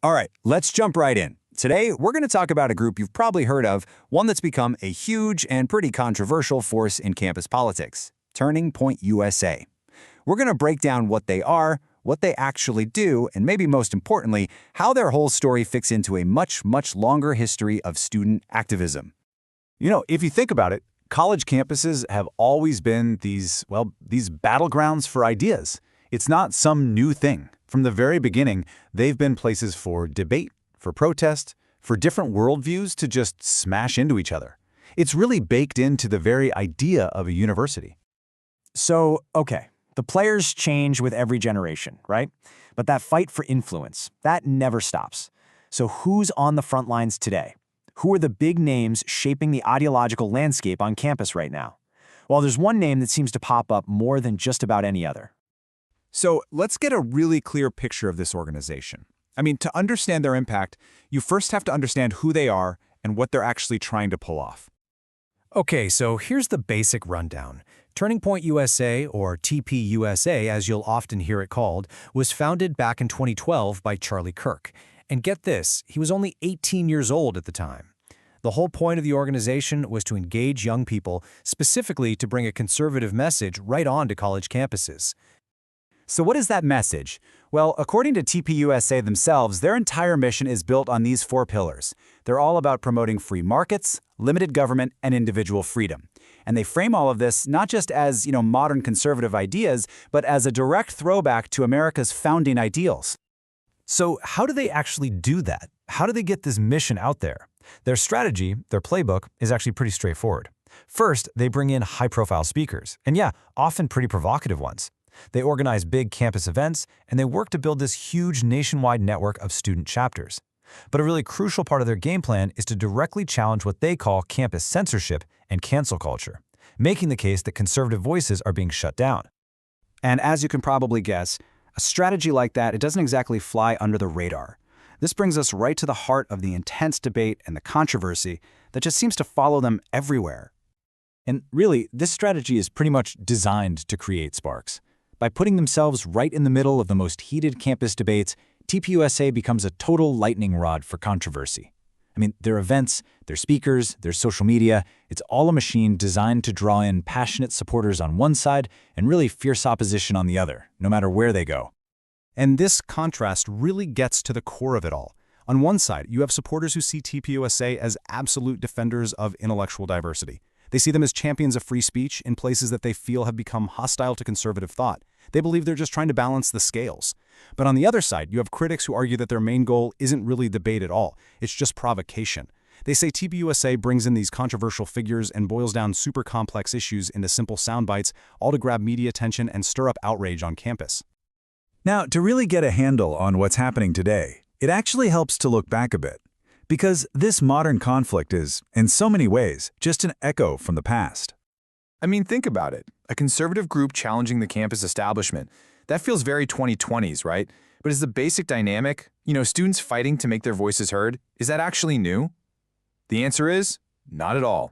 All right, let's jump right in. Today, we're going to talk about a group you've probably heard of, one that's become a huge and pretty controversial force in campus politics, Turning Point USA. We're going to break down what they are, what they actually do, and maybe most importantly, how their whole story fits into a much, much longer history of student activism. You know, if you think about it, college campuses have always been these battlegrounds for ideas. It's not some new thing. From the very beginning, they've been places for debate, for protest, for different worldviews to just smash into each other. It's really baked into the very idea of a university. So, okay, the players change with every generation, right? But that fight for influence, that never stops. So who's on the front lines today? Who are the big names shaping the ideological landscape on campus right now? Well, there's one name that seems to pop up more than just about any other. So let's get a really clear picture of this organization. I mean, to understand their impact, you first have to understand who they are and what they're actually trying to pull off. Okay, so here's the basic rundown. Turning Point USA, or TPUSA as you'll often hear it called, was founded back in 2012 by Charlie Kirk. And get this, he was only 18 years old at the time. The whole point of the organization was to engage young people, specifically to bring a conservative message right on to college campuses. So what is that message? Well, according to TPUSA themselves, their entire mission is built on these 4 pillars. They're all about promoting free markets, limited government, and individual freedom. And they frame all of this not just as, modern conservative ideas, but as a direct throwback to America's founding ideals. So how do they actually do that? How do they get this mission out there? Their strategy, their playbook, is actually pretty straightforward. First, they bring in high-profile speakers, and yeah, often pretty provocative ones. They organize big campus events, and they work to build this huge nationwide network of student chapters. But a really crucial part of their game plan is to directly challenge what they call campus censorship and cancel culture, making the case that conservative voices are being shut down. And as you can probably guess, a strategy like that, it doesn't exactly fly under the radar. This brings us right to the heart of the intense debate and the controversy that just seems to follow them everywhere. And really, this strategy is pretty much designed to create sparks. By putting themselves right in the middle of the most heated campus debates, TPUSA becomes a total lightning rod for controversy. I mean, their events, their speakers, their social media, it's all a machine designed to draw in passionate supporters on one side and really fierce opposition on the other, no matter where they go. And this contrast really gets to the core of it all. On one side, you have supporters who see TPUSA as absolute defenders of intellectual diversity. They see them as champions of free speech in places that they feel have become hostile to conservative thought. They believe they're just trying to balance the scales. But on the other side, you have critics who argue that their main goal isn't really debate at all. It's just provocation. They say TPUSA brings in these controversial figures and boils down super complex issues into simple sound bites, all to grab media attention and stir up outrage on campus. Now, to really get a handle on what's happening today, it actually helps to look back a bit. Because this modern conflict is, in so many ways, just an echo from the past. I mean, think about it. A conservative group challenging the campus establishment. That feels very 2020s, right? But is the basic dynamic, students fighting to make their voices heard, is that actually new? The answer is, not at all.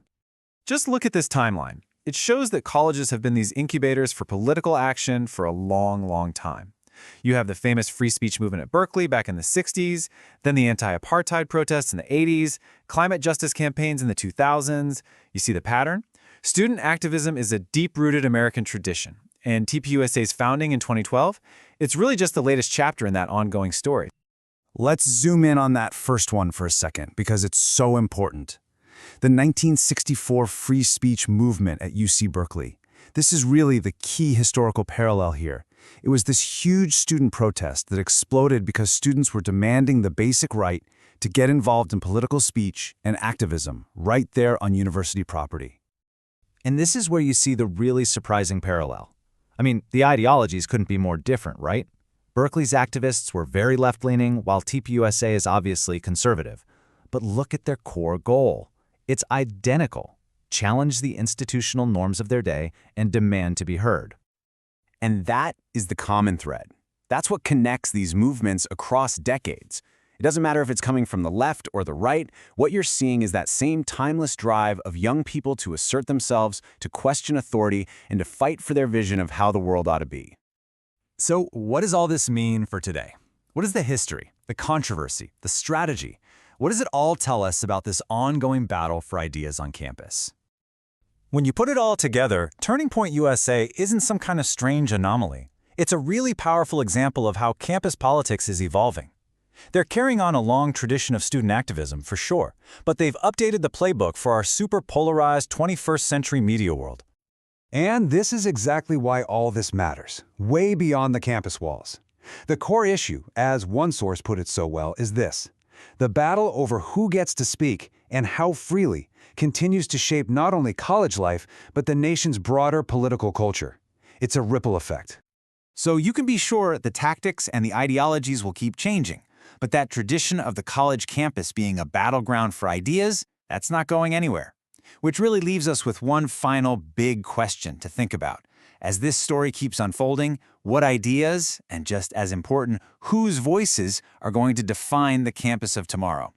Just look at this timeline. It shows that colleges have been these incubators for political action for a long, long time. You have the famous free speech movement at Berkeley back in the 60s, then the anti-apartheid protests in the 80s, climate justice campaigns in the 2000s. You see the pattern? Student activism is a deep-rooted American tradition, and TPUSA's founding in 2012, it's really just the latest chapter in that ongoing story. Let's zoom in on that first one for a second, because it's so important. The 1964 free speech movement at UC Berkeley. This is really the key historical parallel here. It was this huge student protest that exploded because students were demanding the basic right to get involved in political speech and activism right there on university property. And this is where you see the really surprising parallel. I mean, the ideologies couldn't be more different, right? Berkeley's activists were very left-leaning, while TPUSA is obviously conservative. But look at their core goal. It's identical. Challenge the institutional norms of their day and demand to be heard. And that is the common thread. That's what connects these movements across decades. It doesn't matter if it's coming from the left or the right, what you're seeing is that same timeless drive of young people to assert themselves, to question authority, and to fight for their vision of how the world ought to be. So what does all this mean for today? What is the history, the controversy, the strategy. What does it all tell us about this ongoing battle for ideas on campus? When you put it all together, Turning Point USA isn't some kind of strange anomaly. It's a really powerful example of how campus politics is evolving. They're carrying on a long tradition of student activism, for sure, but they've updated the playbook for our super polarized 21st century media world. And this is exactly why all this matters, way beyond the campus walls. The core issue, as one source put it so well, is this. The battle over who gets to speak and how freely continues to shape not only college life, but the nation's broader political culture. It's a ripple effect. So you can be sure the tactics and the ideologies will keep changing, but that tradition of the college campus being a battleground for ideas, that's not going anywhere. Which really leaves us with one final big question to think about. As this story keeps unfolding, what ideas, and just as important, whose voices are going to define the campus of tomorrow?